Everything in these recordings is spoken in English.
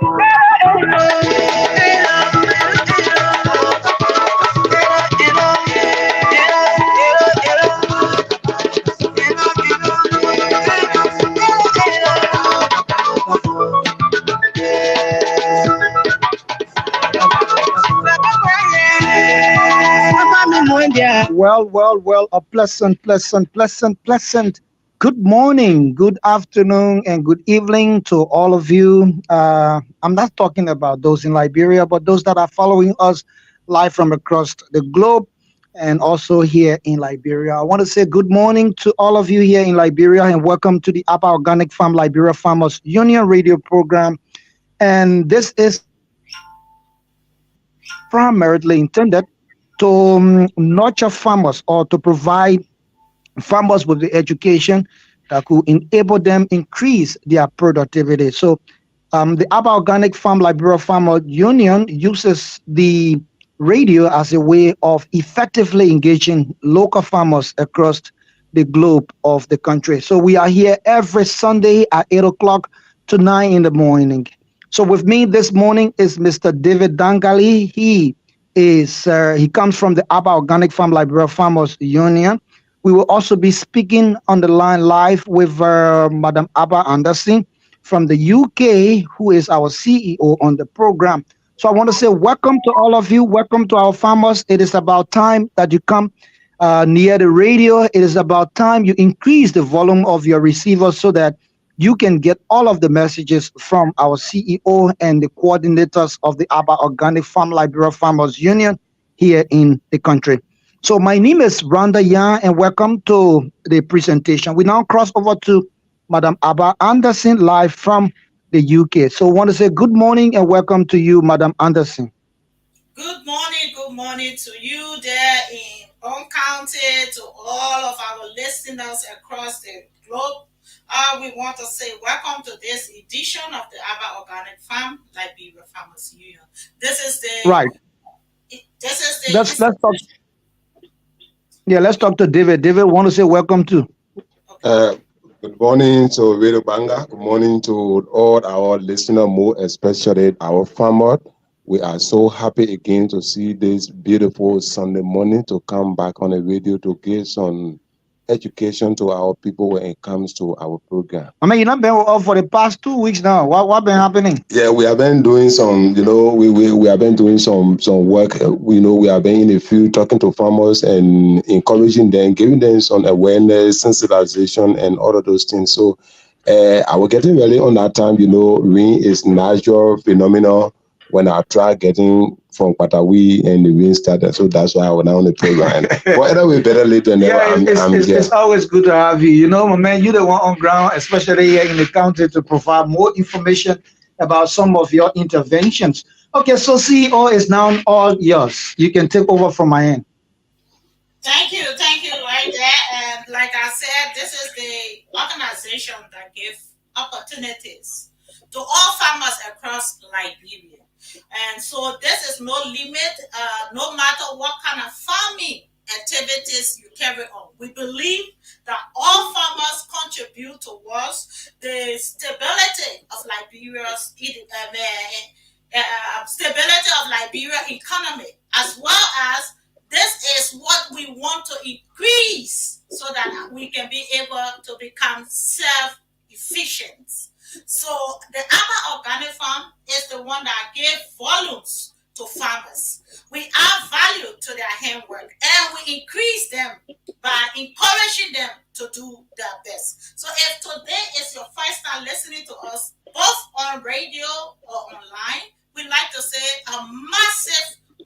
Well, a pleasant good morning, good afternoon, and good evening to all of you. I'm not talking about those in Liberia, but those that are following us live from across the globe and also here in Liberia. I want to say good morning to all of you here in Liberia and welcome to the Upper Organic Farm Liberia Farmers Union radio program. And this is primarily intended to nurture farmers or to provide farmers with the education that could enable them increase their productivity. So the Abba Organic Farm Liberia Farmer Union uses the radio as a way of effectively engaging local farmers across the globe of the country. So we are here every Sunday at 8 o'clock to 9 in the morning. So with me this morning is Mr. David Dangali. He comes from the Abba Organic Farm Liberia Farmers Union. We will also be speaking on the line live with Madam Abba Anderson from the UK, who is our CEO on the program. So I want to say welcome to all of you. Welcome to our farmers. It is about time that you come near the radio. It is about time you increase the volume of your receivers so that you can get all of the messages from our CEO and the coordinators of the Abba Organic Farm Liberia Farmers Union here in the country. So my name is Randa Yan and welcome to the presentation. We now cross over to Madam Abba Anderson live from the UK. So I want to say good morning and welcome to you, Madam Anderson. Good morning to you there in County, to all of our listeners across the globe. We want to say welcome to this edition of the Abba Organic Farm Liberia Farmers Union. This is the right. This is the let's talk. Yeah, let's talk to David. David, want to say welcome to. Good morning to Radio Banga. Good morning to all our listeners, more especially our farmers. We are so happy again to see this beautiful Sunday morning to come back on the radio to give some education to our people when it comes to our program. I mean, you've not been off for the past 2 weeks now. What been happening? Yeah, we have been doing some, we have been doing some work. We have been in the field talking to farmers and encouraging them, giving them some awareness, sensitization, and all of those things. So I was getting ready on that time. Rain is natural phenomenon. When I tried getting from Patawi and the rain started, so that's why I was now on the program. But anyway, better late than never. It's always good to have you. My man, you're the one on ground, especially here in the county, to provide more information about some of your interventions. Okay, so CEO is now all yours. You can take over from my end. Thank you right there. And like I said, this is the organization that gives opportunities to all farmers across Liberia. And so this is no limit, no matter what kind of farming activities you carry on. We believe that all farmers contribute towards the stability of Liberia's stability of Liberia economy, as well as this is what we want to increase so that we can be able to become self-efficient. So the Abba Organic Farm is the one that gives volumes to farmers. We add value to their handwork and we increase them by encouraging them to do their best. So if today is your first time listening to us, both on radio or online, we'd like to say a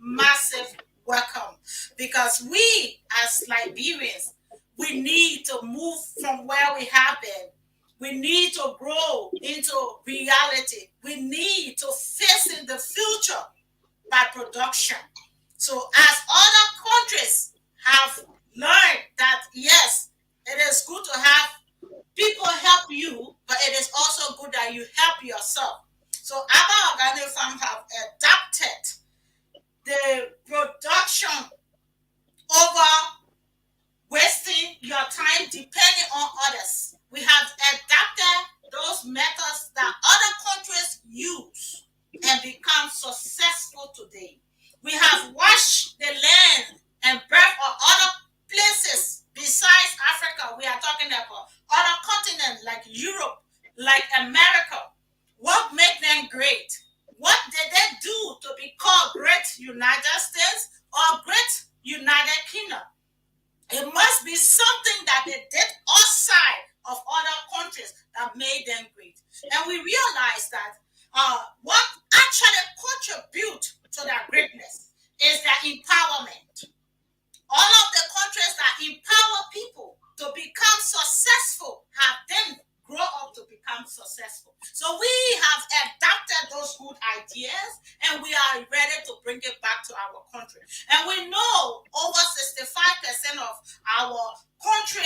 massive welcome, because we as Liberians, we need to move from where we have been. We need to grow into reality. We need to face in the future by production. So as other countries have learned that, yes, it is good to have people help you, but it is also good that you help yourself. So our organic farm have adapted the production over wasting your time depending on others. We have adapted those methods that other countries use and become successful today. We have watched the land and birth of other places besides Africa. We are talking about other continents like Europe, like America. What made them great? What did they do to be called great United States or great United Kingdom? It must be something that they did outside of other countries that made them great. And we realize that what actually contribute to that greatness is the empowerment. All of the countries that empower people to become successful have then grow up to become successful. So we have adapted those good ideas and we are ready to bring it back to our country. And we know over 65% of our country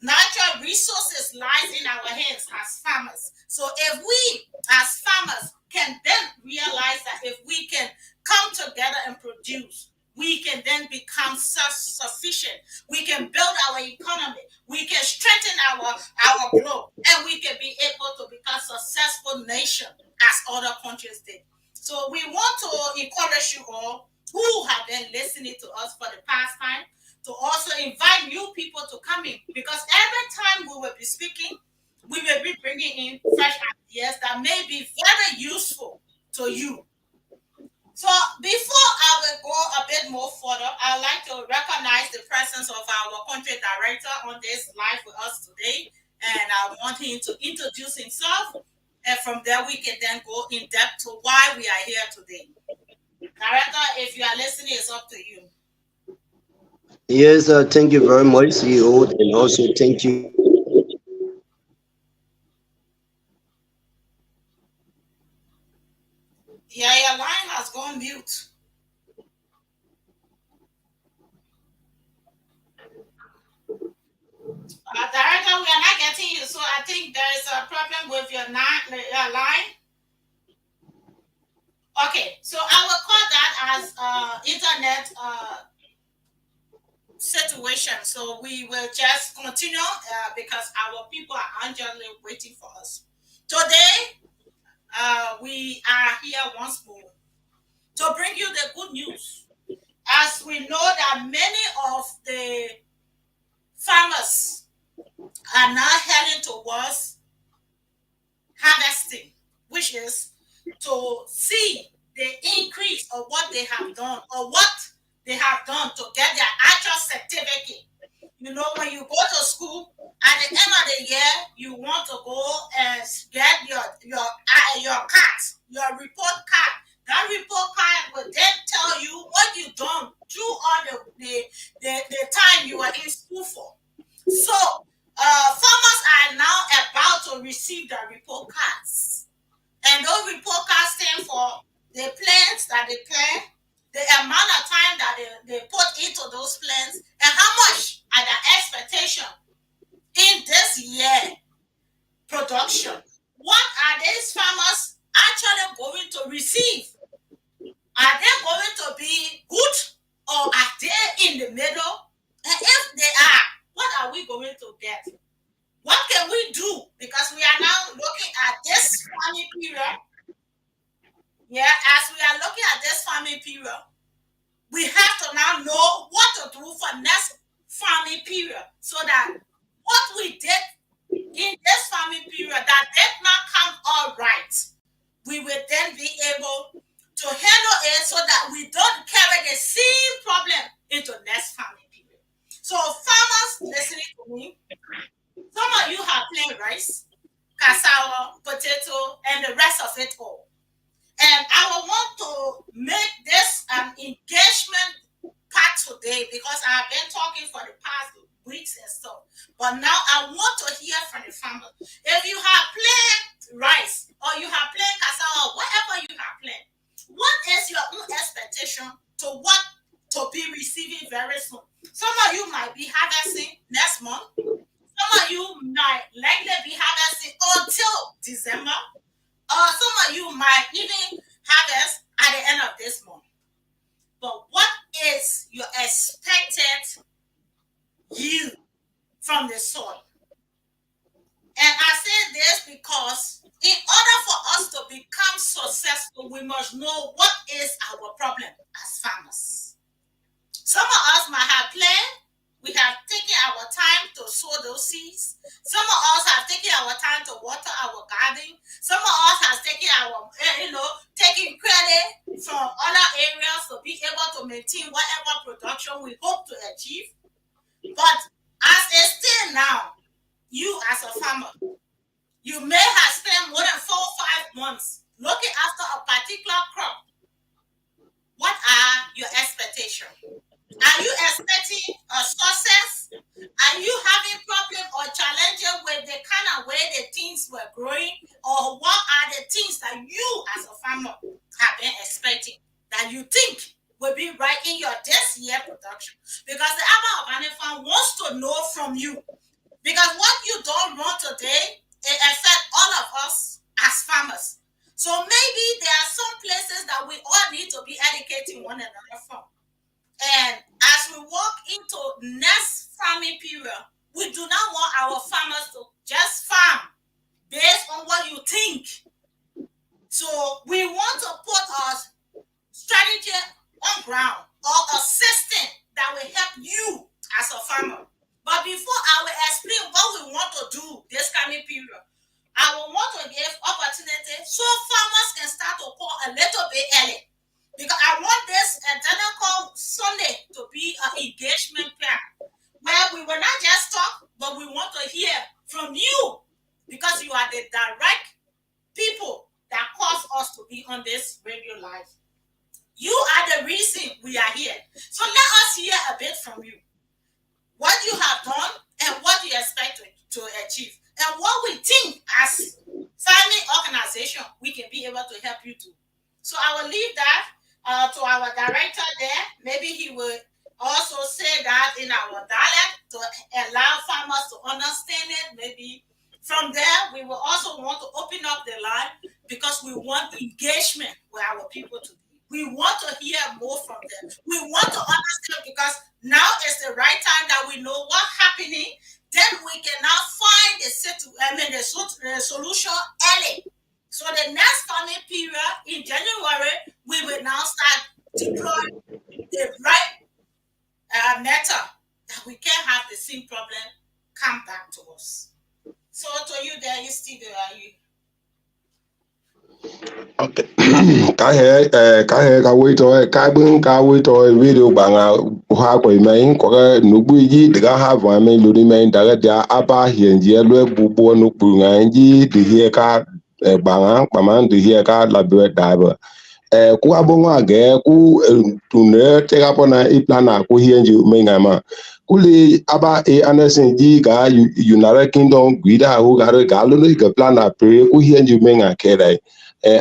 natural resources lies in our hands as farmers. So if we as farmers can then realize that if we can come together and produce, we can then become self-sufficient. We can build our economy. We can strengthen our globe, and we can be able to become successful nation as other countries did. So we want to encourage you all who have been listening to us for the past time to also invite new people to come in, because every time we will be speaking, we will be bringing in fresh ideas that may be very useful to you. So before I will go a bit more further, I would like to recognize the presence of our country director on this live with us today. And I want him to introduce himself. And from there, we can then go in depth to why we are here today. Director, if you are listening, it's up to you. Yes, thank you very much, CEO, and also thank you Yeah, your line has gone mute. Director, we are not getting you. So I think there is a problem with your line. Okay, so I will call that as internet situation. So we will just continue because our people are anxiously waiting for us. Today, we are here once more to bring you the good news. As we know that many of the farmers are now heading towards harvesting, which is to see the increase of what they have done or what they have done to get their actual certificate. You know, when you go to school, at the end of the year, you want to go and get your card, your report card. That report card will then tell you what you done through all the time you were in school for. So farmers are now about to receive the report cards. And those report cards stand for the plants that they plant, the amount of time that they put into those plants, and how much are the expectation in this year production. What are these farmers actually going to receive? Are they going to be good or are they in the middle? And if they are, what are we going to get? What can we do? Because we are now looking at this farming period. Yeah, as we are looking at this farming period, we have to now know what to do for next farming period so that what we did in this farming period that did not come all right, we will then be able to handle it so that we don't carry the same problem into next farming period. So farmers listening to me, some of you have plain rice, cassava, potato, and the rest of it all. And I want to make this an engagement part today because I've been talking for the past weeks and stuff. But now I want to hear from the farmers. If you have plain rice or you have plain cassava or whatever you have plain, what is your own expectation to what to be receiving very soon? Some of you might be harvesting next month. Some of you might likely be harvesting until December. Some of you might even harvest at the end of this month. But what is your expected yield from the soil? And I say this because In order for us to become successful, we must know what is our problem as farmers. Some of us might have planned, we have taken our time to sow those seeds. Some of us have taken our time to water our garden. Some of us have taken our, taking credit from other areas to be able to maintain whatever production we hope to achieve. But as a still now, you as a farmer, you may have spent more than 4 or 5 months looking after a particular crop. What are your expectations? Are you expecting a success? Are you having problem or challenges with the kind of way the things were growing? Or what are the things that you as a farmer have been expecting that you think will be right in your this year production? Because the Abba Organic Farm wants to know from you. Because what you don't run today, it affects all of us as farmers. So maybe there are some places that we all need to be educating one another from. And as we walk into next farming period, we do not want our farmers to just farm based on what you think. So we want to put our strategy on ground or a system that will help you as a farmer. But before I will explain what we want to do this coming period, I will want to give opportunity so farmers can start to call a little bit early. Because I want this internal call Sunday to be an engagement plan where we will not just talk, but we want to hear from you because you are the direct people that cause us to be on this radio live. You are the reason we are here. So let us hear a bit from you. What you have done and what you expect to achieve. And what we think as farming organization we can be able to help you do. So I will leave that to our director there. Maybe he will also say that in our dialect to allow farmers to understand it. Maybe from there, we will also want to open up the line because we want engagement with our people today. We want to hear more from them. We want to understand because now is the right time that we know what's happening. Then we can now find the solution early. So the next farming period in January, we will now start deploying the right method that we can have the same problem come back to us. So to you there, you still are you? Okay. Ka wait or ka bun ka wait or video banga ha ko mai ko ga nubu ji daga ha va mai luri mai daga da aba hien je lo bubu no pu ngai ji de he ka banga paman de he ka la be da ba ku abongo age ku tune te ga pona I plana ku hien ji mai ngai ma kuli aba anderson ji ga United Kingdom guida hu ga lo ga plana pre ku hien ji mai ngai ke dai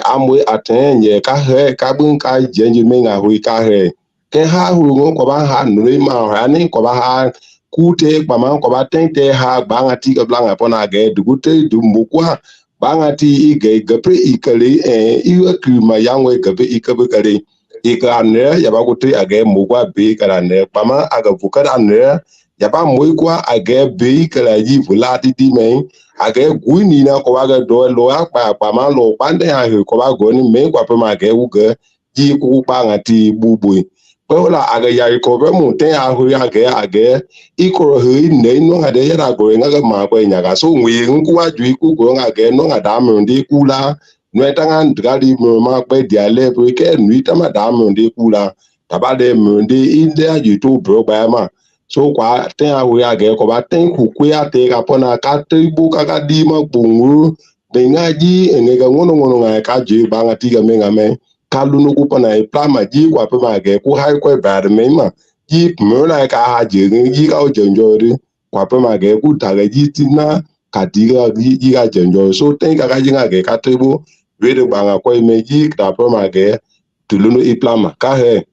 amwe atenye ka he ka bun ka jenji menga hui ka he ke ha hu ngo ko ba ha nuri ma ha ni ko ba ha ku te pa ma ko ba ten te ha ba nga ti ka blanga pona ge du te du mu kwa ba nga ti I ge pre I kale I wa ku ma yang we ge I ka be kale I ka ne ya ba ku te age mu kwa be ka ne pa ma aga vu ka ne ya ba mu kwa age be ka la ji vula ti men age gwini na ko waga do lo akpa pa ma lo pande ha ko ba go ni me kwa pa ma ge uge ji ku pa ngati bubu pe la aga ya ko be mu te a hu ya ge age I ko hu ne no ga de ya go nga ga ma ko nya ga so ngwi ku wa ju ku go nga ge no nga da mu ndi ku la no ta nga ndga di mu ma pe dia le pe ke nui ta ma da mu ndi ku la ta ba de mu ndi I de a ju to bro ba ma so kwa ten a we age ko ba ten ku ku ya te ka pona ka te bu ka di ma bungu be nga ji ene ga ngono nga ka je ba nga ti ga me nga me ka lu no ku pona I pla ma ji kwa pe ma ge ku hai ko ba de me ma ji mo la ka ha je ji ka o je njo ri kwa pe ma ge ku ta ga ji ti na ka di ga ji ga je njo so ten ka ji nga ge ka te bu we de ba nga ko me ji ka pe ma ge tu lu no I pla ma ka he.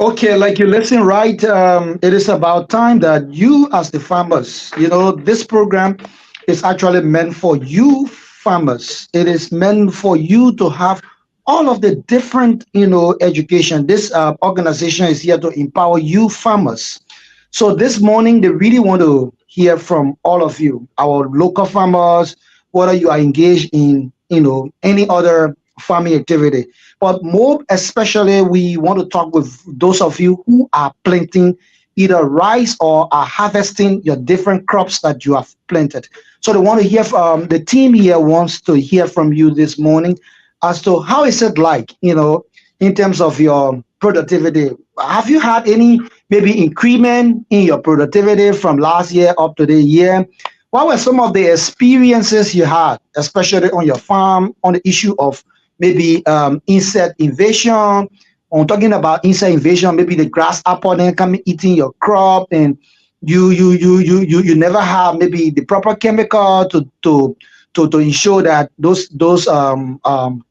Okay, like you listen right, it is about time that you, as the farmers, this program is actually meant for you farmers. It is meant for you to have all of the different, education. This organization is here to empower you farmers So this morning, they really want to hear from all of you, our local farmers, whether you are engaged in, any other farming activity. But more especially, we want to talk with those of you who are planting either rice or are harvesting your different crops that you have planted. So they want to hear from the team here wants to hear from you this morning as to how is it like, in terms of your productivity. Have you had any maybe increment in your productivity from last year up to the year? What were some of the experiences you had, especially on your farm, on the issue of maybe insect invasion? I'm talking about insect invasion, maybe the grasshopper then come eating your crop, and you never have maybe the proper chemical to ensure that those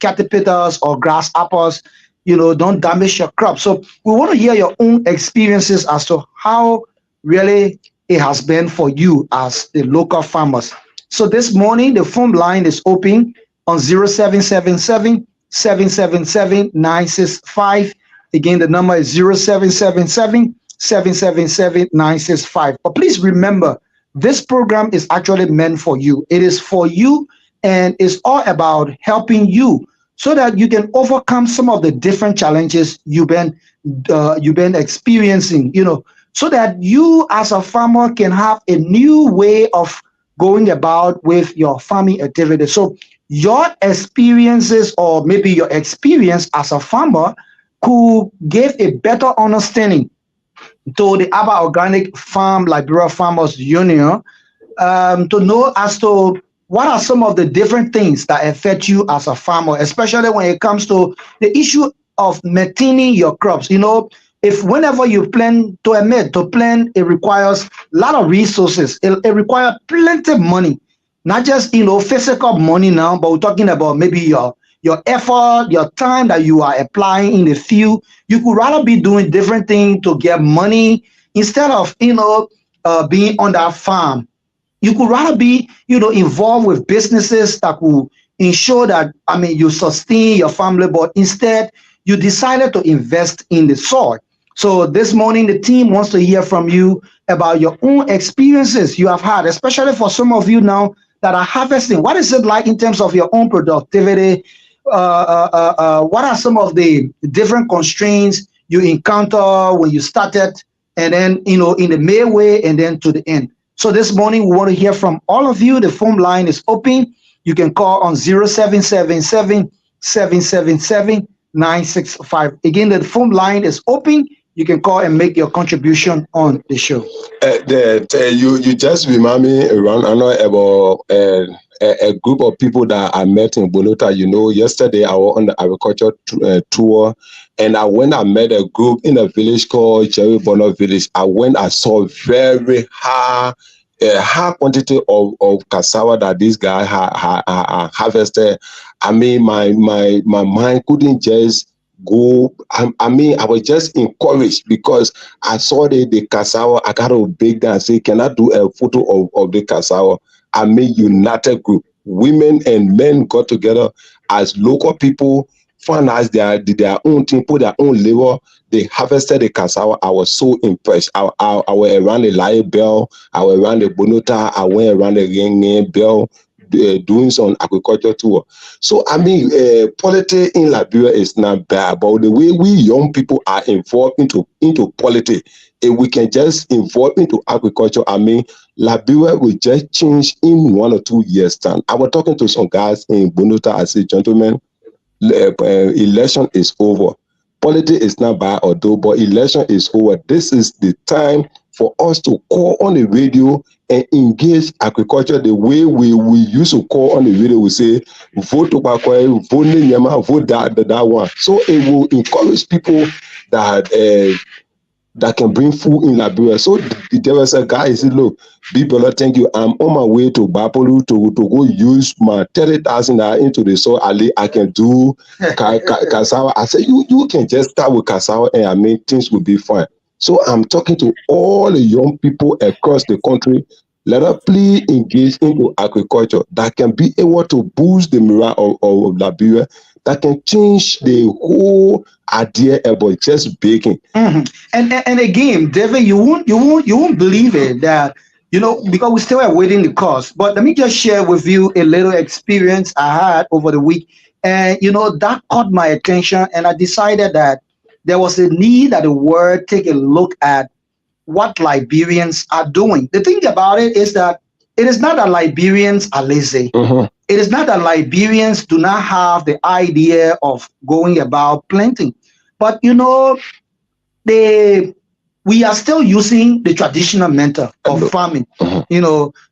caterpillars or grasshoppers, don't damage your crop. So we want to hear your own experiences as to how really it has been for you as the local farmers. So this morning, the phone line is open on 0777 777 965. Again, the number is 0777 777 965. But please remember, this program is actually meant for you. It is for you, and it's all about helping you so that you can overcome some of the different challenges you've been experiencing, so that you as a farmer can have a new way of going about with your farming activity. So your experiences, or maybe your experience as a farmer, could give a better understanding to the Aba Organic Farm Liberia Farmers Union, to know as to what are some of the different things that affect you as a farmer, especially when it comes to the issue of maintaining your crops. If whenever you plan to plant, it requires a lot of resources. It requires plenty of money, not just physical money now, but we're talking about maybe your effort, your time that you are applying in the field. You could rather be doing different things to get money instead of being on that farm. You could rather be involved with businesses that will ensure that you sustain your family, but instead you decided to invest in the soil. So this morning, the team wants to hear from you about your own experiences you have had, especially for some of you now that are harvesting. What is it like in terms of your own productivity? What are some of the different constraints you encounter when you started, and then in the midway and then to the end? So this morning we want to hear from all of you. The phone line is open. You can call on 0777 777 965. Again, the phone line is open. You can call and make your contribution on the show. You just remind me around about a group of people that I met in Bonota. Yesterday I was on the agriculture tour, and I met a group in a village called Cherry Bonner Village. I saw very high quantity of cassava that this guy harvested. My mind couldn't just go. I was just encouraged because I saw the cassava. I got to beg them and say, can I do a photo of the cassava? United group. Women and men got together as local people, financed their own team, put their own labor. They harvested the cassava. I was so impressed. I went around the Lai Bell, I went around the Bonota, I went around the Ring Bell, doing some agriculture tour. So politics in Liberia is not bad, but the way we young people are involved into politics, if we can just involve into agriculture, Liberia will just change in 1 or 2 years' time. I was talking to some guys in Bonota. I said, gentlemen, election is over. Politics is not bad or do, but election is over. This is the time for us to call on the radio and engage agriculture the way we used to call on the radio. We say, vote tobacco, vote Nyama, vote that one. So it will encourage people that can bring food in Liberia. So there was a guy, he said, look, Bibola, thank you. I'm on my way to Bapolu to go use my 30,000 into the soil. I can do cassava. I said, you can just start with cassava and things will be fine. So I'm talking to all the young people across the country. let us please engage into agriculture that can be able to boost the morale of Liberia, that can change the whole idea about just baking. And again, David, you won't believe it that because we still are waiting the course. But let me just share with you a little experience I had over the week, and that caught my attention, and I decided that there was a need that the world take a look at what Liberians are doing. The thing about it is that it is not that Liberians are lazy. It is not that Liberians do not have the idea of going about planting, but they we are still using the traditional method of farming,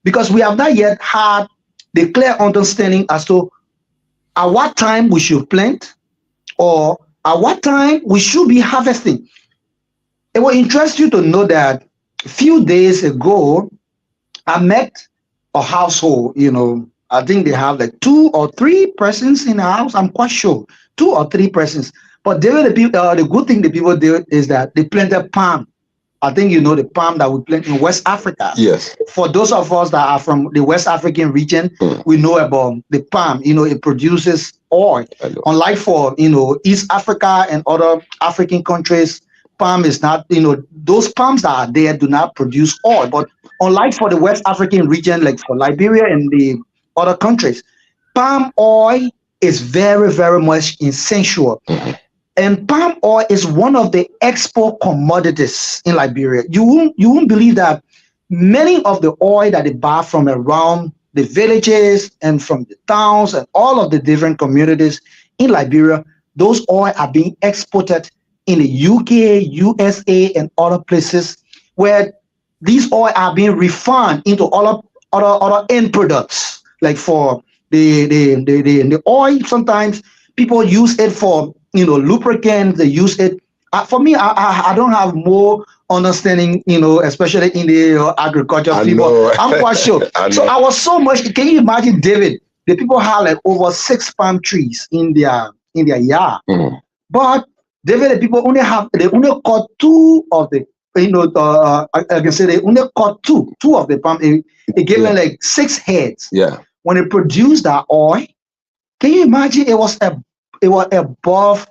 because we have not yet had the clear understanding as to at what time we should plant or at what time we should be harvesting. It will interest you to know that a few days ago, I met a household, I think they have like 2 or 3 persons in the house. I'm quite sure 2 or 3 persons. But the good thing the people do is that they planted palm. I think the palm that we plant in West Africa. Yes. For those of us that are from the West African region, we know about the palm. It produces oil. Unlike for East Africa and other African countries, palm is not, those palms that are there do not produce oil. But unlike for the West African region, like for Liberia and the other countries, palm oil is very, very much essential. And palm oil is one of the export commodities in Liberia. You won't believe that many of the oil that they buy from around the villages and from the towns and all of the different communities in Liberia, those oil are being exported in the UK, USA, and other places where these oil are being refined into other end products. Like for the oil, sometimes people use it for lubricants. They use it. For me, I don't have more understanding, especially in the agriculture people. I'm quite sure. So I was so much. Can you imagine, David? The people have like over 6 palm trees in their yard, but David, the people only cut 2 of the. I can say they only cut two of the palm. It gave them like 6 heads. Yeah. When they produced that oil, can you imagine? It was above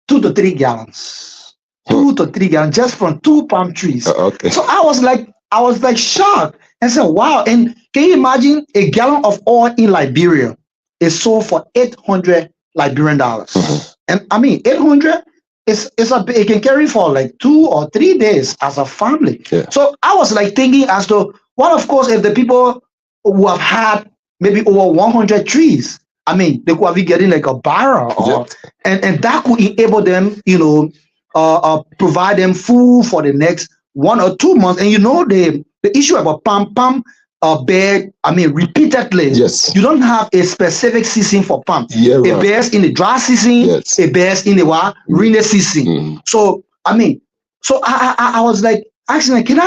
2 to 3 gallons. 2 to 3 gallons just from 2 palm trees. Okay. So I was like shocked and said, wow. And can you imagine a gallon of oil in Liberia is sold for $800 Liberian dollars? And I mean 800 it can carry for like 2 or 3 days as a family. Yeah. So I was like thinking as to what, of course, if the people who have had maybe over 100 trees, I mean, they could be getting like a barrel, and that could enable them, provide them food for the next 1 or 2 months. And the issue about palm bear, I mean, repeatedly. Yes. You don't have a specific season for palm. Yeah, it bears in the dry season. Yes. It bears in the rainy season. So I mean, I was like asking, can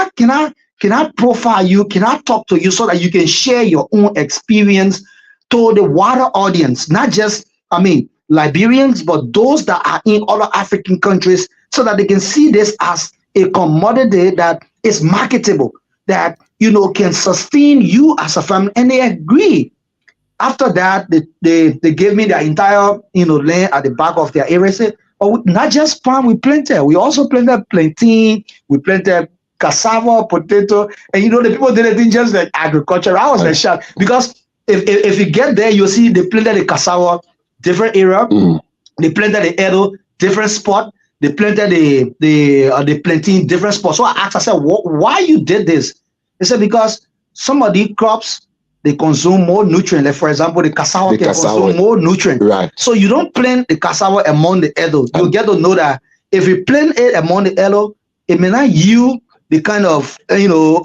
I profile you? Can I talk to you so that you can share your own experience to the wider audience, not just, I mean, Liberians, but those that are in other African countries, so that they can see this as a commodity that is marketable, that, can sustain you as a family. And they agree. After that, they gave me their entire, land at the back of their area. Said, oh, not just palm, we planted. We also planted plantain, we planted cassava, potato, and the people did it just like agriculture. I was like shocked because if you get there, you'll see they planted the cassava, different area. They planted the edo, different spot. They planted the plantain, different spot. So I asked, I said, why you did this? They said, because some of the crops, they consume more nutrient. Like for example, the cassava can consume more nutrient. Right. So you don't plant the cassava among the edo. You get to know that if you plant it among the edo, it may not yield the kind of yield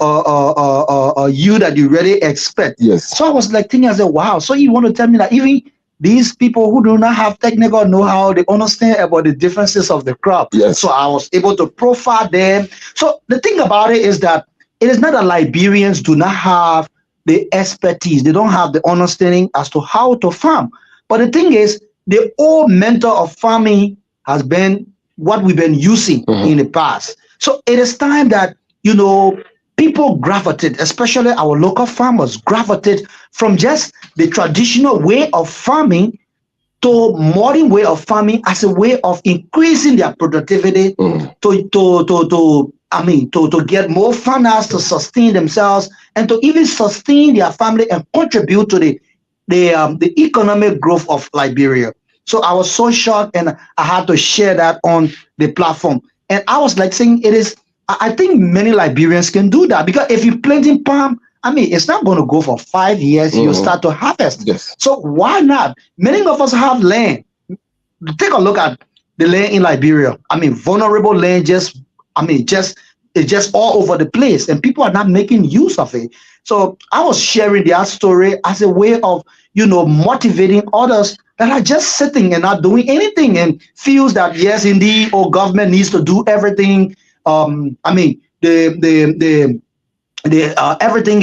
that you really expect. Yes. So I was like thinking, I said, wow. So you want to tell me that even these people who do not have technical know-how, they understand about the differences of the crop. Yes. So I was able to profile them. So the thing about it is that it is not that Liberians do not have the expertise. They don't have the understanding as to how to farm. But the thing is, the old method of farming has been what we've been using in the past. So it is time that, people gravitate, especially our local farmers, gravitate from just the traditional way of farming to modern way of farming as a way of increasing their productivity to get more farmers to sustain themselves and to even sustain their family and contribute to the economic growth of Liberia. So I was so shocked and I had to share that on the platform. And I was like saying I think many Liberians can do that because if you planting palm, it's not going to go for 5 years. You start to harvest. Yes. So why not? Many of us have land. Take a look at the land in Liberia. Vulnerable land it's just all over the place, and people are not making use of it. So I was sharing their story as a way of, motivating others that are just sitting and not doing anything and feels that yes, indeed, government needs to do everything. Everything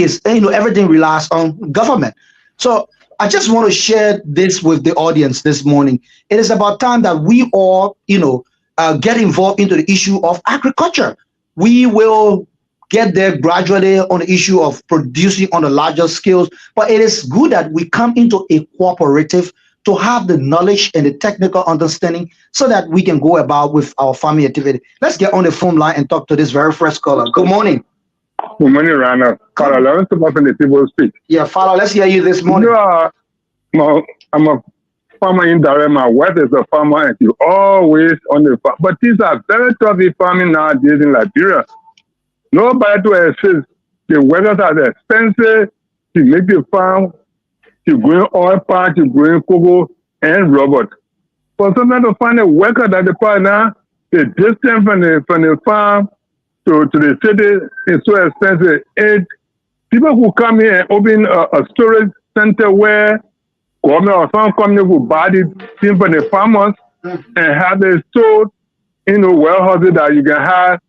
is, everything relies on government. So I just want to share this with the audience this morning. It is about time that we all, get involved into the issue of agriculture. We will get there gradually on the issue of producing on a larger scales, but it is good that we come into a cooperative to have the knowledge and the technical understanding so that we can go about with our farming activity. Let's get on the phone line and talk to this very first caller. Good morning. Good morning, Rana. Father, let's come up in the table speak. Yeah, Father, let's hear you this morning. I'm a farmer in Dar. My wife is a farmer, and you always on the farm. But these are very tough farming nowadays in Liberia. Nobody to assist. The weather are expensive. To make the farm, to grow oil palm, to grow cocoa and rubber. For sometimes to find a worker that the partner, the distance from the farm to the city is so expensive. And people who come here and open a storage center where government or some company will buy the thing from the farmers and have it stored in a warehouse that you can have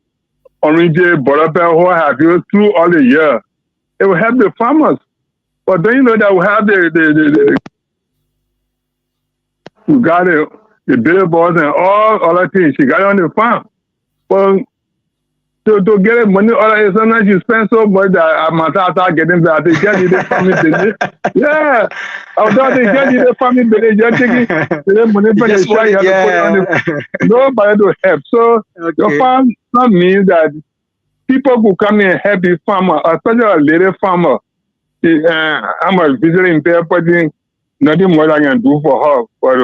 orange, butter, what have you, through all the year. It will help the farmers. But then you know that we have we got the billboards and all other things. She got it on the farm. But to get money, sometimes you spend so much that I must start getting that. They get you the family business. Yeah. Although they get you the family business, you're taking the money from the shop, you have to put on the nobody to help. So your farm not means that people who come in and help the farmer, especially a lady farmer. I'm a visitor in there, but nothing more I can do for her. But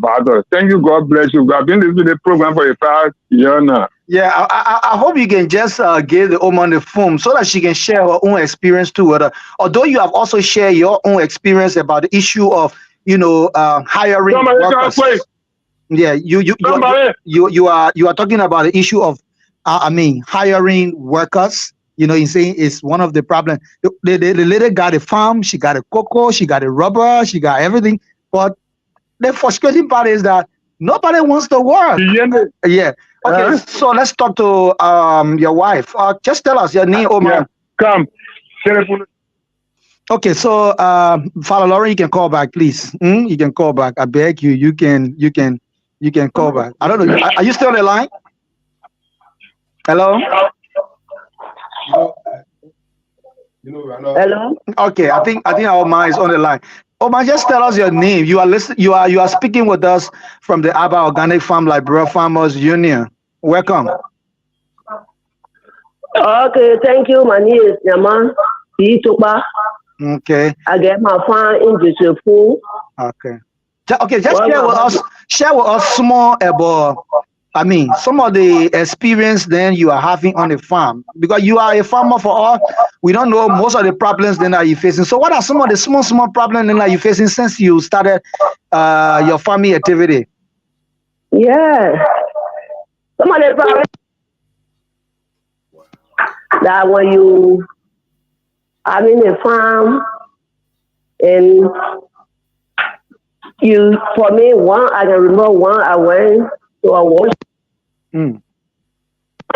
bother. Thank you. God bless you. I've been listening to the program for the past year now. Yeah, I hope you can just give the woman the phone so that she can share her own experience too. Although you have also shared your own experience about the issue of hiring workers. Yeah, you are talking about the issue of hiring workers. You saying it's one of the problems. The lady got a farm, she got a cocoa, she got a rubber, she got everything. But the frustrating part is that nobody wants to work. Yeah. Okay, so let's talk to your wife. Just tell us your name, Omar. Yeah. Come. Okay, so Father Lauren, you can call back, please. You can call back. I beg you. You can call back. I don't know. Are you still on the line? Hello. Hello. Okay, I think our man is on the line. Omar, just tell us your name. You are speaking with us from the Abba Organic Farm Liberia Farmers Union. Welcome. Okay, thank you. My name is Yaman Ituba. Okay. I get my farm in Josefu. Okay. Okay, just share with us small about some of the experience then you are having on the farm, because you are a farmer for all. We don't know most of the problems then that you're facing. So what are some of the small problems then that you're facing since you started your farming activity? Yeah. Some of the problems that when you are in a farm and for me, I can remember one I went to a wash.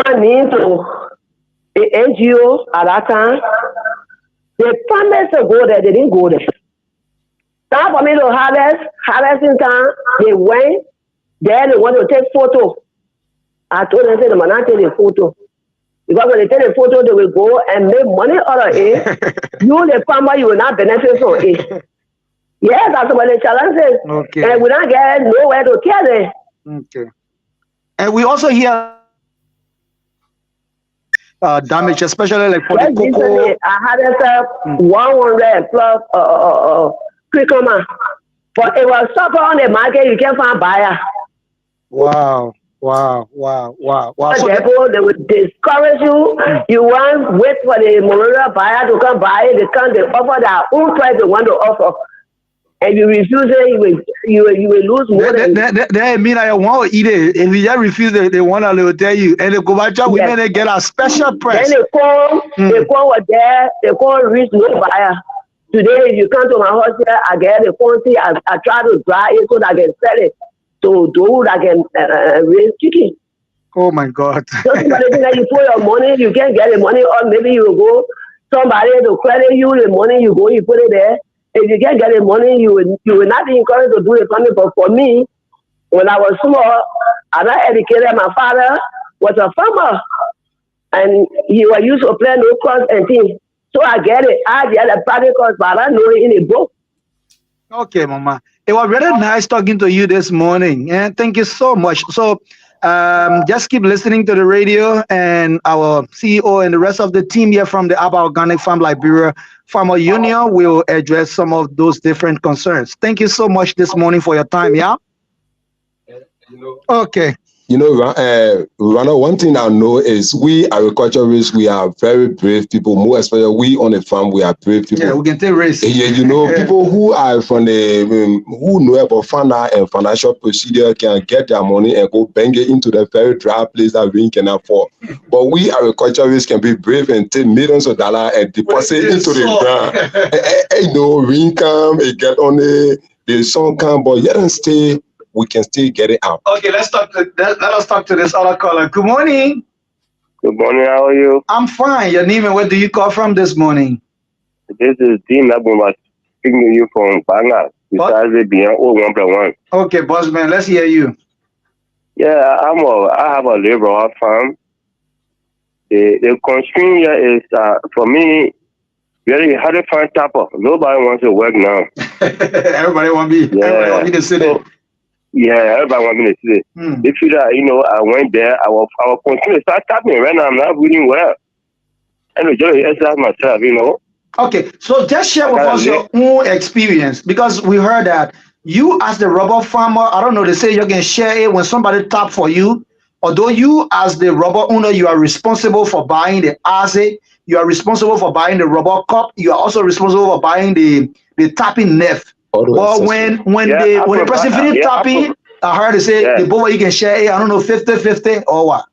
I mean to the NGO at that time. The farmers to go there, they didn't go there. Time for me to harvesting time, they went there, they want to take photo. I told them, say, they might not take the photo. Because when they take the photo, they will go and make money out of it. You, the farmer, you will not benefit from it. Yes, that's what the challenge is. Okay. And we don't get nowhere to carry. Okay. And we also hear damage, especially like for the Just cocoa. recently, I had 100 plus cucumber. But it was suffer on the market, you can't find buyer. Wow. So Therefore, they will discourage you. You want wait for the malaria buyer to come buy it. They come, they offer their own price they want to offer. And you refuse it, you will lose more than that mean I want to eat it. If you just refuse it, they want to tell you. And the Kubacha women they get a special price. Then they call what there, they call reach no buyer. Today, if you come to my house here, I get the quantity, I try to dry it so that I can sell it to those that can raise chicken. Oh my God. So somebody that you put your money, you can't get the money, or maybe you will go, somebody to credit you the money, you go, you put it there. If you can't get the money, you will not be encouraged to do the farming. But for me, when I was small, I got educated. My father was a farmer, and he was used to play no cross and things. So I get it. I get a private course, but I know it in a book. Okay, Mama. It was really nice talking to you this morning, and thank you so much. So, just keep listening to the radio, and our CEO and the rest of the team here from the Abba Organic Farm Liberia Farmer Union will address some of those different concerns. Thank you so much this morning for your time. Yeah. Okay. You know, Ronald, one thing I know is we agriculturists, we are very brave people. More especially we on the farm, we are brave people. Yeah, we can take risks. Yeah, you know, people who are from the who know about finance and financial procedure can get their money and go bang it into the very dry place that we can afford. But we agriculturists can be brave and take millions of dollars and deposit into the ground. You know, rain come, it get on the sun come, but yet and stay. We can still get it out. Okay, let us talk to this other caller. Good morning. Good morning. How are you? I'm fine. Your name and where do you call from this morning? This is Dean Abuma speaking to you from Banga. Besides it being 1+1. Okay, bossman, let's hear you. Yeah, I have a liberal farm. The constraint here is for me very hard to find tapper. Nobody wants to work now. Everybody want me. Yeah. Everybody want me to sit there. Yeah, everybody want me to see it. If you I went there, I will continue to start tapping. Right now, I'm not reading well. And just exercise myself, Okay, so just share with us your own experience, because we heard that you as the rubber farmer, I don't know, they say you can share it when somebody tap for you. Although you as the rubber owner, you are responsible for buying the acid, you are responsible for buying the rubber cup, you are also responsible for buying the tapping net. But when the person finish tapping, I heard they say the both of you can share it, I don't know, 50-50 or what?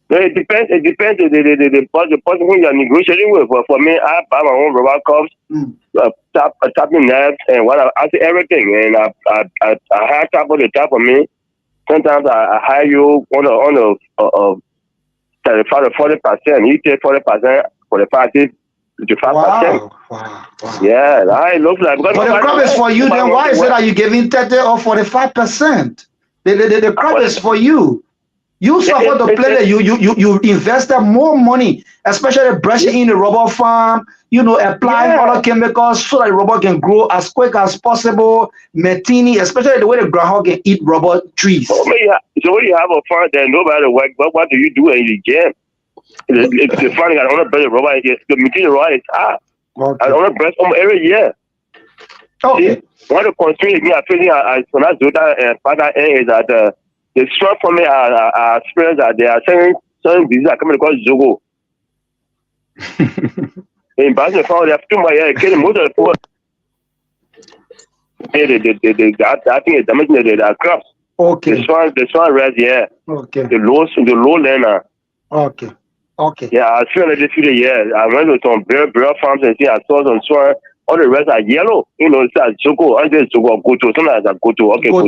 No, it depends. It depends on the person who you are negotiating with. But for me, I buy my own rubber cups, tapping knives, and I say everything. And I hire tap on the top of me. Sometimes I hire you on a 40%. You take 40% for the party. 55%. Wow. Yeah, that looks like. But the crop is for you. Then why is it that you're giving 30 or 45%? The crop is for you. You suffer the play that you invested more money, especially brushing in the rubber farm. Applying other chemicals so that the rubber can grow as quick as possible. Maintaining, especially the way the groundhog can eat rubber trees. So when you have a farm that nobody work, but what do you do in the game? If the farming, I don't brush the rubber, the material rubber is hard. I don't brush every year. Okay. One of the constraints me are facing as Zota and Father is that the strong for me are experienced that there are certain diseases are coming across Zogo. In Boston, they have too much killing most of the poor. I think it's damaging the crops. Okay. The swan red, yeah. Okay. The low land. Okay. Yeah, I feel like this year. I went to some bear farms and see I saw some swan. All the rest are yellow. It's like Zogo. I just Zogo go to. Sometimes I go to. Okay. Go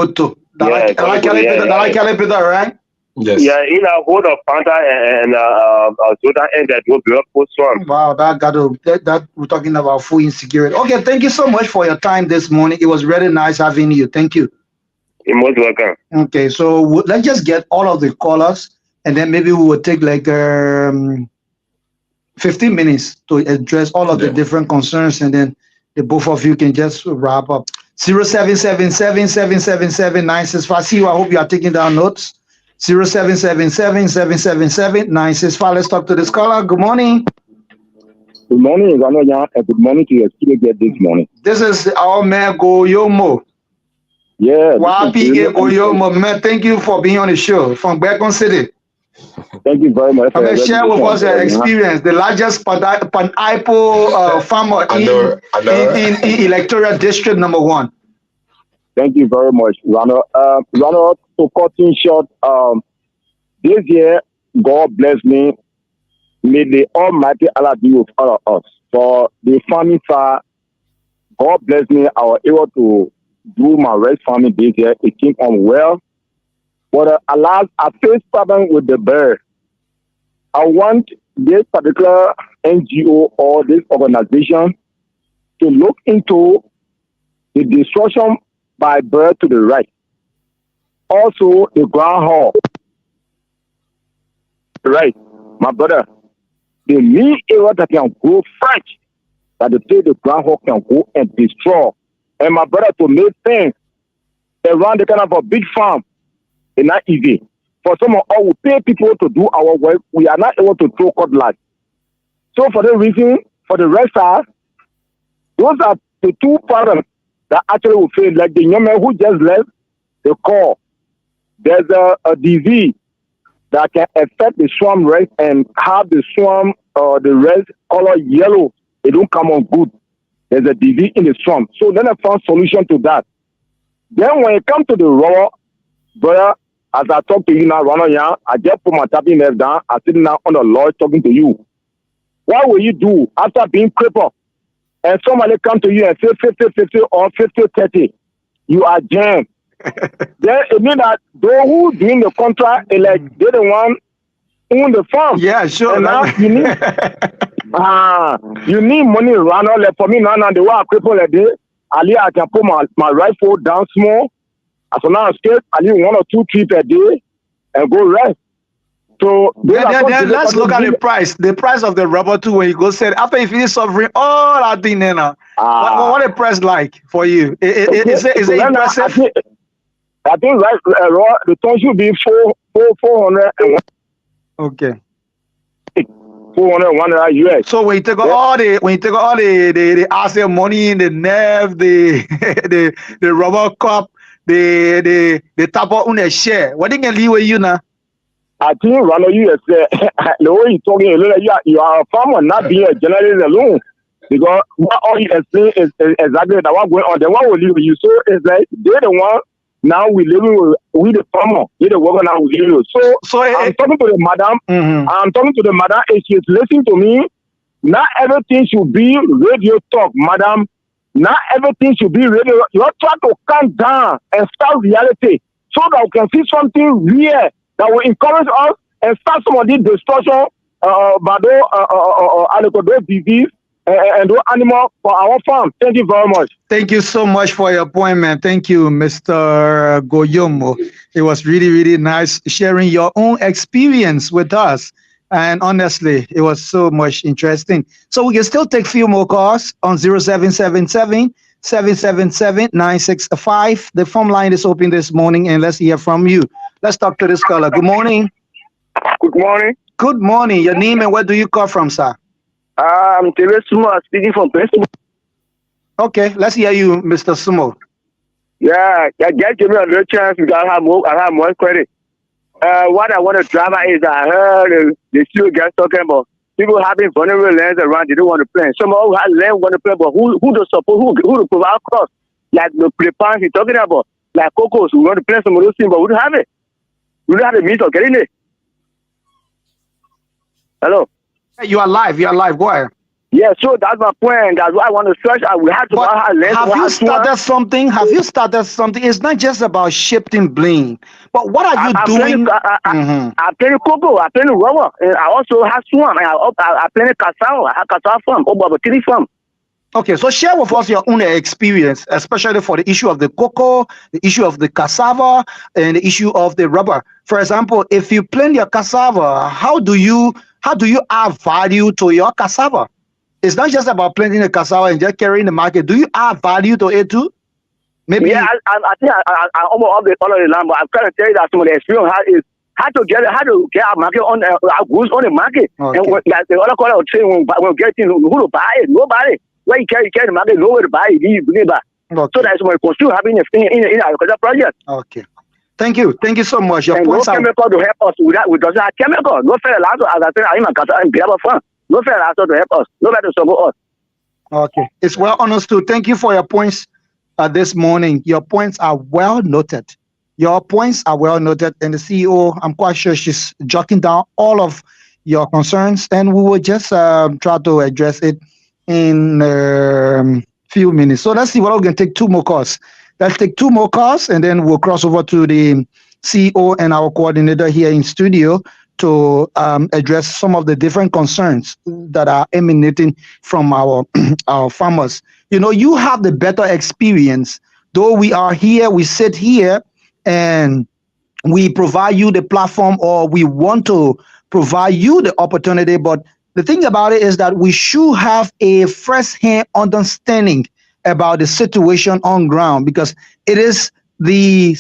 to. I like Calipita, right? Yes. Yeah, in a hold of Panther and Zota and that will be up for swarm. Wow, that we're talking about food insecurity. Okay, thank you so much for your time this morning. It was really nice having you. Thank you. You're most welcome. Okay, so let's just get all of the callers and then maybe we will take like 15 minutes to address all of the different concerns, and then the both of you can just wrap up. 0777-777-965. See you. I hope you are taking down notes. 0777-777-965. Let's talk to the scholar. Good morning. Good morning, Ranoya, and good morning to your student this morning. This is our man Goyomo. Yeah. YPK Goyomo. Man, thank you for being on the show from Beacon City. Thank you very much. Share with us your experience. The largest pineapple farmer in electoral district number 1. Thank you very much, Ronald. Ronald, to cut in short, this year, God bless me. May the Almighty Allah be with all of us. For the farming side, God bless me. I was able to do my rice farming this year. It came on well. But alas, I faced problem with the bird. I want this particular NGO or this organization to look into the destruction by bird to the right. Also, the groundhog. Right, my brother. The main area that can grow fresh, that the groundhog can go and destroy. And my brother, to make things around the kind of a big farm, it's not easy. For some of us, we pay people to do our work. We are not able to throw cutlass. So for the reason, for the rest of those are the two problems that actually will fail. Like the young man who just left the call, there's a disease that can affect the swarm rest and have the swarm the rest color yellow. It don't come on good. There's a disease in the swarm. So then I found solution to that. Then when it comes to the raw, brother, as I talk to you now, Ronald, I just put my tapping left down. I sit now on the lodge talking to you. What will you do after being crippled? And somebody come to you and say 50-50 or 50-30. You are jammed. Then it means that those who doing the contract, like they're the one own the farm. Yeah, sure. And now you need money, Ronald. Like for me now, the way I cripple like this, I can put my rifle down small. So now I'm scared. I need 1 or 2 trips a day and go rest. So then let's look at the price. The price of the rubber too. When you go sell after you finish suffering all that thing, now what the price like for you? Is it impressive? I think the ton should be 400. Okay. 400 US. So when you take all the asset money, the nerve, the rubber cup, the top on the share, what they can leave with you now? I think Ronald, you say the way you're talking, you are a farmer, not being a journalist alone. Because what all you explain is exactly that what going on. The one will leave with you. So it's like they're the one now we living with the farmer. They're the worker now we living with. So I'm talking to the madam. I'm talking to the madam and she's listening to me. Not everything should be radio talk, madam. Not everything should be radio. You are trying to calm down and start reality so that we can see something real that will encourage us and start some of this destruction by those disease and those animals for our farm. Thank you very much. Thank you so much for your appointment. Thank you, Mr. Goyomo. It was really, really nice sharing your own experience with us. And honestly, it was so much interesting. So we can still take few more calls on 0777-777-965. The phone line is open this morning, and let's hear from you. Let's talk to this caller. Good morning. Good morning. Good morning. Your name and where do you call from, sir? I'm Terry Sumo, speaking from Princeton. Okay, let's hear you, Mr. Sumo. Yeah, just give me a little chance because I have more credit. What I want to drive at is I heard the few guys talking about people having vulnerable lands around. They don't want to plant. Some who have land want to plant, but who to support? Who to provide crops? Like the plants he's talking about, like cocos. We want to plant some of those things, but we don't have it. We don't have the means of getting it. Hello. You are live. You are live. Go ahead. Yeah, so that's my point. That's why I want to search. We have to buy land. Have you started something? Have you started something? It's not just about shifting blame, but what are you doing? I plant cocoa. I plant rubber. And I also have swamp. I plant cassava. I have cassava farm. Over 3 farm. Okay, so share with us your own experience, especially for the issue of the cocoa, the issue of the cassava, and the issue of the rubber. For example, if you plant your cassava, how do you add value to your cassava? It's not just about planting the cassava and just carrying the market. Do you add value to it too? Maybe. Yeah, I think I almost all of the land, but I'm trying to tell you that some of the experience is how to get our market on our goods on the market. Okay. And what, like the other caller was saying, when we get things, who to buy it? Nobody. Where you carry the market, nowhere to buy it. You bring it back. Okay. So that's why we still having a thing in our project. Okay. Thank you so much. Your And no points are chemical to help us we doesn't have chemical. No fair allowed as I said, I'm a cat and grab a fun. No fair allowed to help us. Nobody to support us. okay. It's well understood. Thank you for your points this morning. Your points are well noted. Your points are well noted, and the CEO, I'm quite sure she's jotting down all of your concerns, and we will just try to address it in few minutes. So let's see what we can take two more calls. Let's take two more calls, and then we'll cross over to the CEO and our coordinator here in studio to address some of the different concerns that are emanating from our our farmers. You have the better experience. Though we are here, we sit here, and we provide you the platform, or we want to provide you the opportunity. But the thing about it is that we should have a first-hand understanding about the situation on ground, because it is the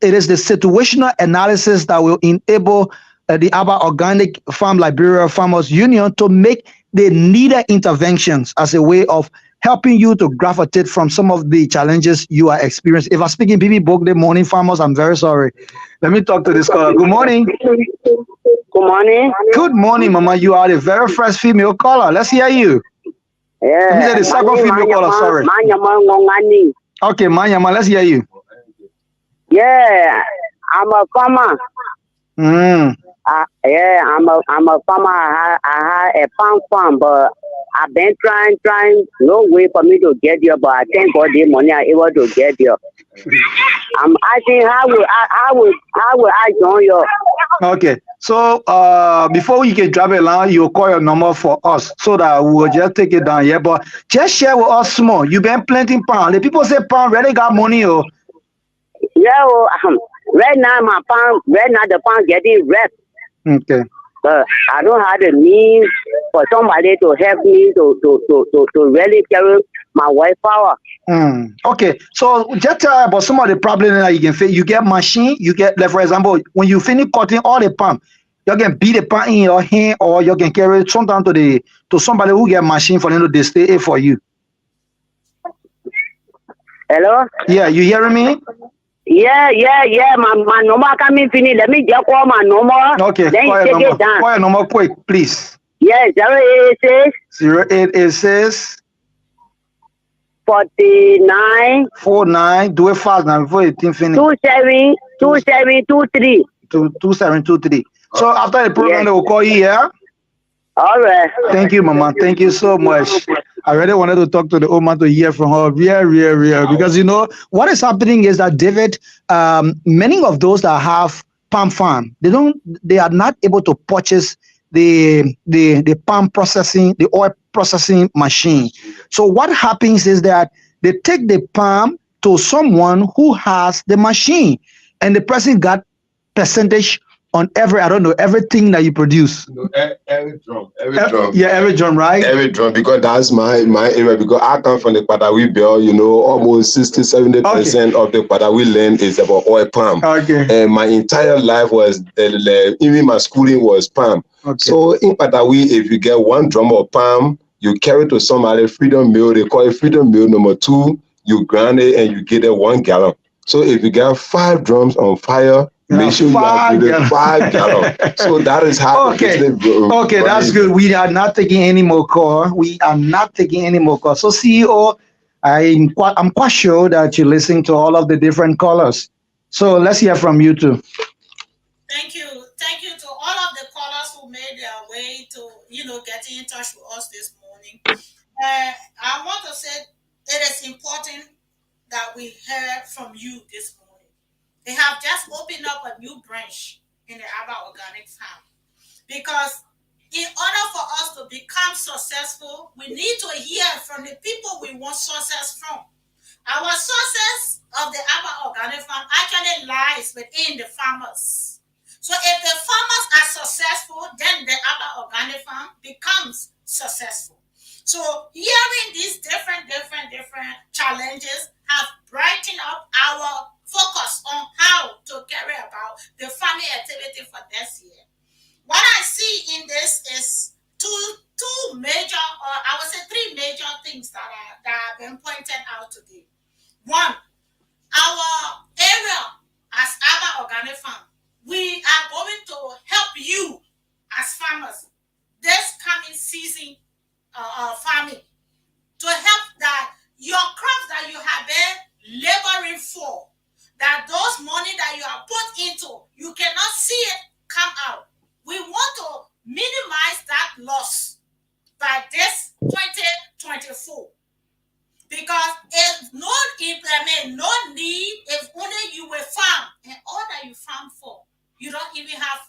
situational analysis that will enable the Aba Organic Farm Liberia Farmers Union to make the needed interventions as a way of helping you to gravitate from some of the challenges you are experiencing. If I speak in PB Book, the morning farmers, I'm very sorry. Let me talk to this caller. Good morning. Good morning. Good morning, Mama. You are the very first female caller. Let's hear you. Let me Yeah. say the second female caller. Sorry. Okay, Manyama, let's hear you. Yeah, I'm a farmer. Mm. Yeah, I'm a farmer. I had a palm farm, but I've been trying. No way for me to get there, but I thank God the money I able to get there. I'm asking how will I join you? Okay, so before you can drop it line, you call your number for us so that we will just take it down here. But just share with us small. You been planting pound. The people say pound really got money, oh. Yeah, right now the palm getting rep. Okay. I don't have the means for somebody to help me to really carry my wife power. Okay, so just tell about some of the problems that you can face. You get machine, you get, like for example, when you finish cutting all the palm, you can beat the palm in your hand, or you can carry it sometimes to somebody who get machine for them to display it for you. Hello? Yeah, you hearing me? Yeah. My number coming finish. Let me just call my number. Okay, Then call you your take number. it down. Call your number quick, please. Yeah, 086 0886 49 49. Do it fast now before you think finish. 2723. 2723. So after the program, Yes. they will call you, yeah? All right. Thank you, Mama. Thank you so much. I really wanted to talk to the woman to hear from her. Real. Because what is happening is that David, many of those that have palm farm, they are not able to purchase the palm processing, the oil processing machine. So what happens is that they take the palm to someone who has the machine, and the person got percentage on everything that you produce. Every drum. Yeah, every drum, right? Every drum, because that's my area, because I come from the Padawi belt, almost 60-70% of the Padawi land is about oil palm. Okay. And my entire life was, even my schooling was palm. Okay. So in Padawi, if you get one drum of palm, you carry to somebody freedom meal, they call it freedom meal number 2, you grind it and you get it 1 gallon. So if you got 5 drums on fire, make sure you are getting 5 gallons. So that is how. Okay, that's good. We are not taking any more call. So CEO, I'm quite sure that you listen to all of the different callers. So let's hear from you too. Thank you to all of the callers who made their way to getting in touch with us this morning. I want to say it is important that we hear from you this morning. They have just opened up a new branch in the Aba Organic Farm, because in order for us to become successful, we need to hear from the people we want success from. Our sources of the Abba Organic Farm actually lies within the farmers. So if the farmers are successful, then the Abba Organic Farm becomes successful. So hearing these different challenges have brightened up our focus on how to carry about the farming activity for this year. What I see in this is two major, or I would say three major things that have been pointed out today. One, our area as Abba Organic Farm, we are going to help you as farmers this coming season farming to help that your crops that you have been laboring for, that those money that you have put into, you cannot see it come out. We want to minimize that loss by this 2024. Because if no implement, no need, if only you will farm and all that you farm for, you don't even have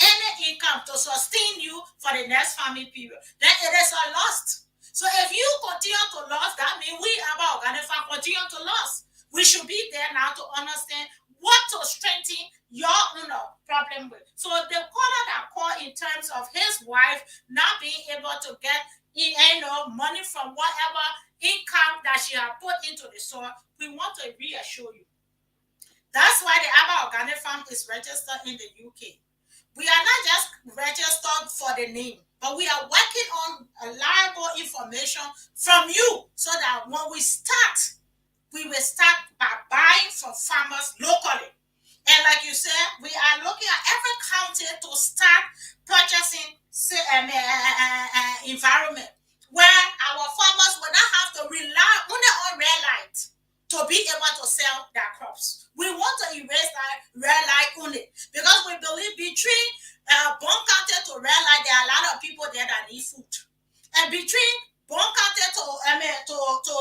any income to sustain you for the next farming period, then it is a loss. So if you continue to lose, that means we about Organic Farm continue to lose. We should be there now to understand what to strengthen your problem with. So the caller that called in terms of his wife not being able to get money from whatever income that she had put into the soil, we want to reassure you. That's why the Abba Organic Farm is registered in the UK. We are not just registered for the name, but we are working on reliable information from you so that when we start, we will start by buying from farmers locally. And like you said, we are looking at every county to start purchasing environment where our farmers will not have to rely only on red light to be able to sell their crops. We want to erase that red light only because we believe between Bon County to red light, there are a lot of people there that need food. And between Bon County to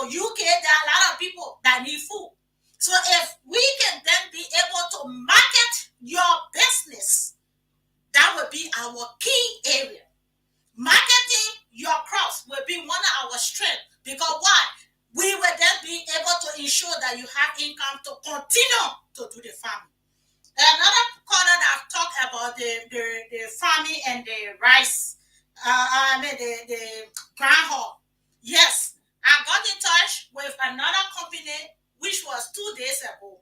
UK, there are a lot of people that need food. So if we can then be able to market your business, that would be our key area. Marketing your crops will be one of our strengths because why? We will then be able to ensure that you have income to continue to do the farming. Another corner that talked about the farming and the rice, the groundhog. Yes, I got in touch with another company which was 2 days ago.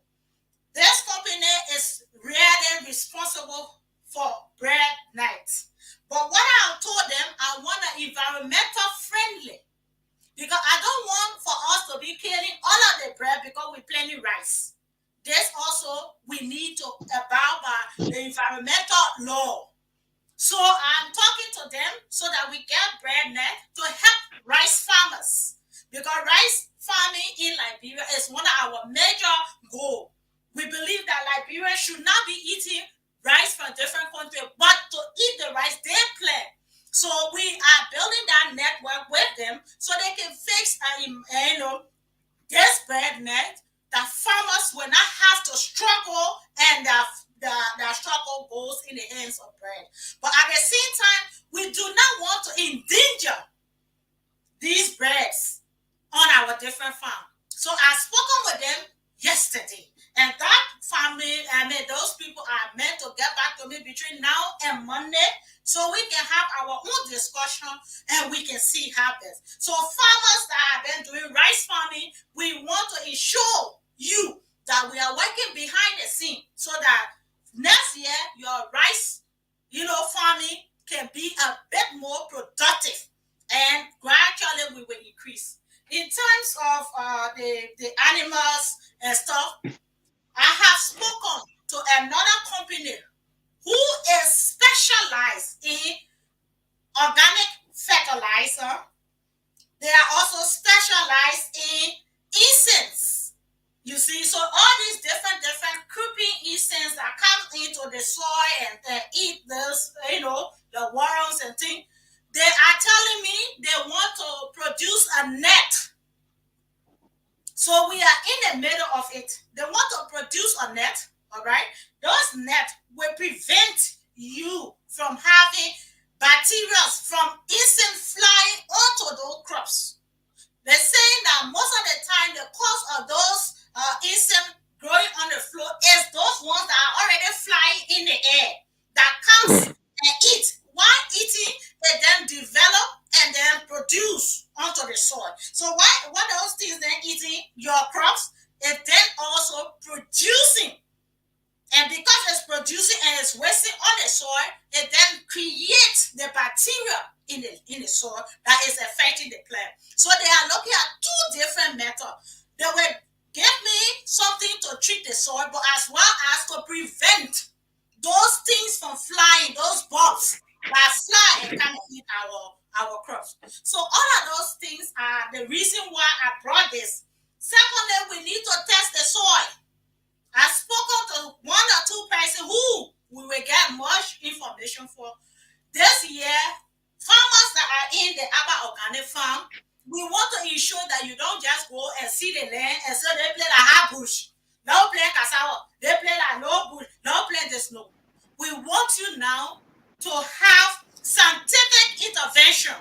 This company is really responsible for bread nights. But what I told them, I want an environmental friendly. Because I don't want for us to be killing all of the bread because we plenty rice. This also, we need to abide by the environmental law. So I'm talking to them so that we get bread net to help rice farmers. Because rice farming in Liberia is one of our major goals. We believe that Liberia should not be eating rice from different countries, but to eat the rice they plant. So we are building that network with them so they can fix this bread net that farmers will not have to struggle and the struggle goes in the hands of bread. But at the same time, we do not want to endanger these breads on our different farms. So I've spoken with them yesterday. And that family, those people are meant to get back to me between now and Monday so we can have our own discussion and we can see how best. So farmers that have been doing rice farming, we want to ensure you that we are working behind the scene so that next year your rice, farming can be a bit more productive and gradually we will increase. In terms of the animals and stuff, I have spoken to another company who is specialized in organic fertilizer. They are also specialized in incense. You see, so all these different creeping incense that come into the soil and eat this, the worms and things. They are telling me they want to produce a net. So we are in the middle of it. They want to produce a net, all right? Those nets will prevent you from having bacteria from insect flying onto those crops. They're saying that most of the time the cause of those insects growing on the floor is those ones that are already flying in the air that comes and eat. While eating, they then develop and then produce onto the soil. So what those things then eating your crops, it then also producing. And because it's producing and it's wasting on the soil, it then creates the bacteria in the soil that is affecting the plant. So they are looking at two different methods. They will give me something to treat the soil, but as well as to prevent those things from flying, those bugs that fly and come and eat our crops. So all of those things are the reason why I brought this. Secondly, we need to test the soil. I've spoken to one or two persons who we will get much information for. This year, farmers that are in the Aba Organic Farm, we want to ensure that you don't just go and see the land and say they play a high bush, no play cassava, they play a low bush, no play the snow. We want you now to have scientific intervention.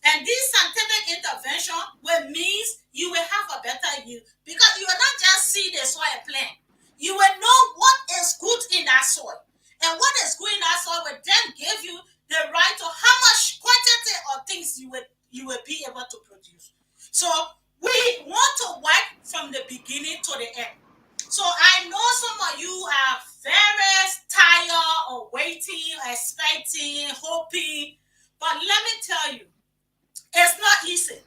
And this scientific intervention will mean you will have a better yield because you will not just see the soil plant. You will know what is good in that soil. And what is good in that soil will then give you the right to how much quantity of things you will be able to produce. So we want to work from the beginning to the end. So I know some of you are very tired of waiting, expecting, hoping. But let me tell you, it's not easy.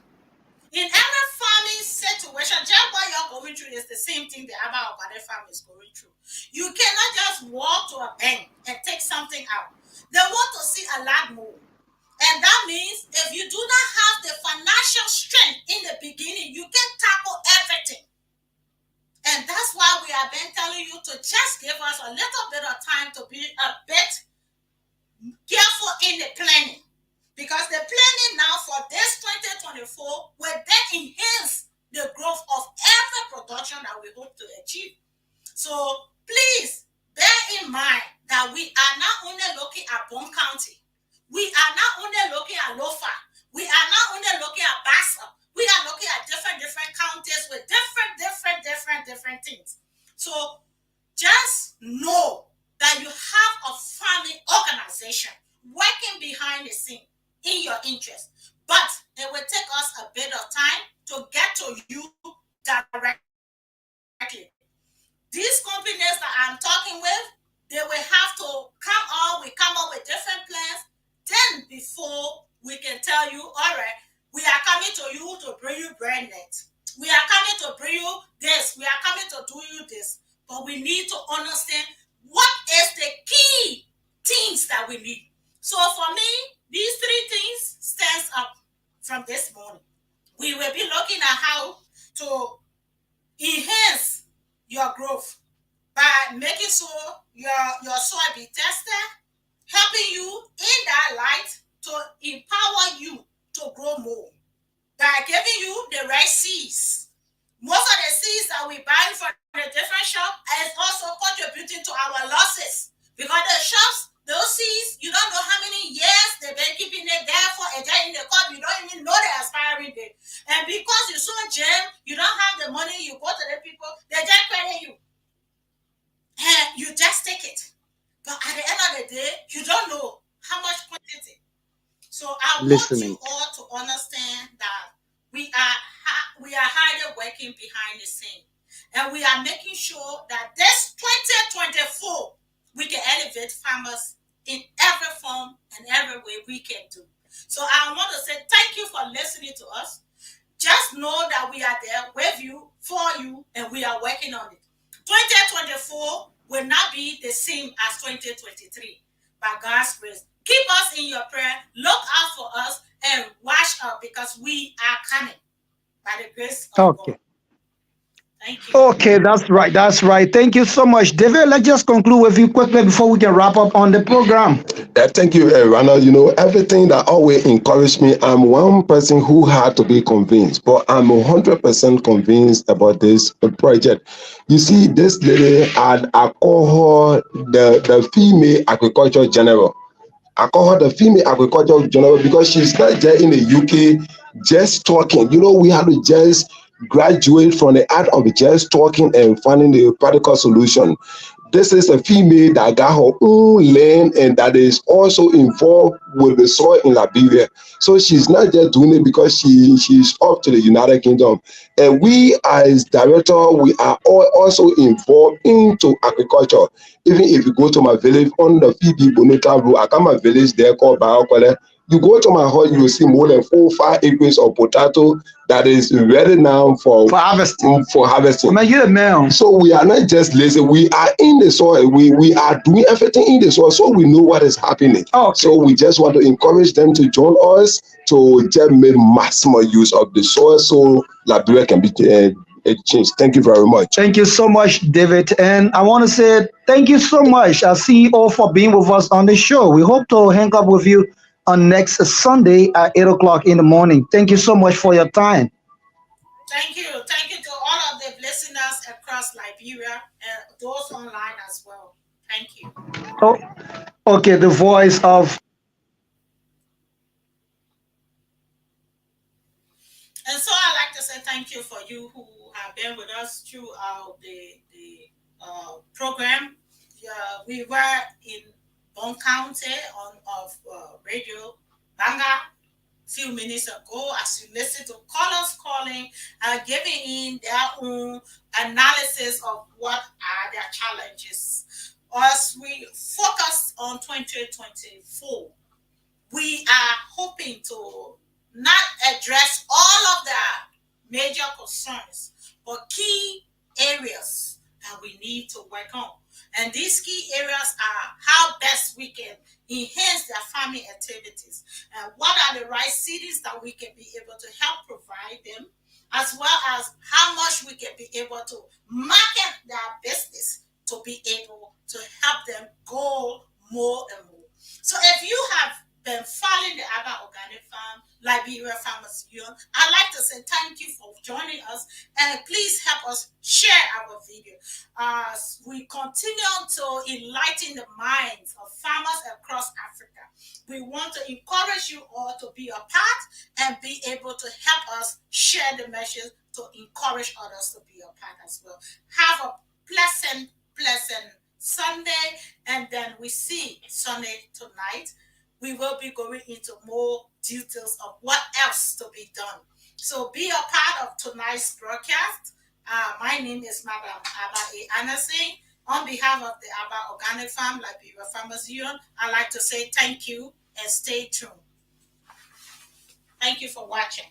In every farming situation, just what you're going through is the same thing the other organic farm is going through. You cannot just walk to a bank and take something out. They want to see a lot more. And that means if you do not have the financial strength in the beginning, you can tackle everything. And that's why we have been telling you to just give us a little bit of time to be a bit careful in the planning. Because the planning now for this 2024 will then enhance the growth of every production that we hope to achieve. So please bear in mind that we are not only looking at Bone County, we are not only looking at Lofa, we are not only looking at Bassa, we are looking at different counties with different things. So just know that you have a farming organization working behind the scene in your interest, but it will take us a bit of time to get to you directly. These companies that I'm talking with, they will have to come up with different plans. Then before we can tell you, all right, we are coming to you to bring you brand net. We are coming to bring you this. We are coming to do you this. But we need to understand what is the key things that we need. So for me, these three things stands up from this morning. We will be looking at how to enhance your growth by making sure your soil be tested, helping you in that light to empower you to grow more by giving you the right seeds. Most of the seeds that we buy from the different shops is also contributing to our losses because the shops, those seeds, you don't know how many years they've been keeping it there for, and then in the cup, you don't even know the expiry date. And because you're so jammed, you don't have the money, you go to the people, they just credit you. And you just take it. But at the end of the day, you don't know how much quantity. So I want you all to understand that we are highly working behind the scene. And we are making sure that this 2024, we can elevate farmers in every form and every way we can do. So I want to say thank you for listening to us. Just know that we are there with you, for you, and we are working on it. 2024 will not be the same as 2023 by God's grace. Keep us in your prayer, look out for us, and watch out because we are coming by the grace of God. Thank you. Okay, that's right. Thank you so much. David, let's just conclude with you quickly before we can wrap up on the program. Thank you, Ronald. You know, everything that always encouraged me, I'm one person who had to be convinced, but I'm 100% convinced about this project. You see, this lady, I call her the female agriculture general. I call her the female agricultural journalist because she's not just in the UK just talking. You know, we have to just graduate from the art of just talking and finding the practical solution. This is a female that got her own land and that is also involved with the soil in Liberia. So she's not just doing it because she's off to the United Kingdom. And we as director, we are all also involved into agriculture. Even if you go to my village on the Phoebe Bonita Road, I got my village there called Baokwele. You go to my hut, you will see more than 4-5 acres of potato that is ready now for harvesting. So we are not just lazy. We are in the soil. We are doing everything in the soil, so we know what is happening. Okay. So we just want to encourage them to join us to just make maximum use of the soil, so Liberia can be changed. Thank you very much. Thank you so much, David. And I want to say thank you so much, our CEO, for being with us on the show. We hope to hang up with you on next Sunday at 8 o'clock in the morning. Thank you so much for your time. Thank you. Thank you to all of the listeners across Liberia and those online as well. Thank you. Oh, okay, the voice of. And so I'd like to say thank you for you who have been with us throughout the program. We were in Bon County on of Radio Banga few minutes ago as you listen to callers calling and giving in their own analysis of what are their challenges. As we focus on 2024, we are hoping to not address all of the major concerns, but key areas that we need to work on. And these key areas are how best we can enhance their farming activities and what are the right cities that we can be able to help provide them, as well as how much we can be able to market their business to be able to help them go more and more. So if you have been following the Aba Organic Farm, Liberia Farmers Union, I'd like to say thank you for joining us and please help us share our video. As we continue to enlighten the minds of farmers across Africa, we want to encourage you all to be a part and be able to help us share the message to encourage others to be a part as well. Have a pleasant Sunday, and then we see Sunday tonight. We will be going into more details of what else to be done. So be a part of tonight's broadcast. My name is Madam Abba A. Anderson. On behalf of the Abba Organic Farm, Liberia Farmers Union, I'd like to say thank you and stay tuned. Thank you for watching.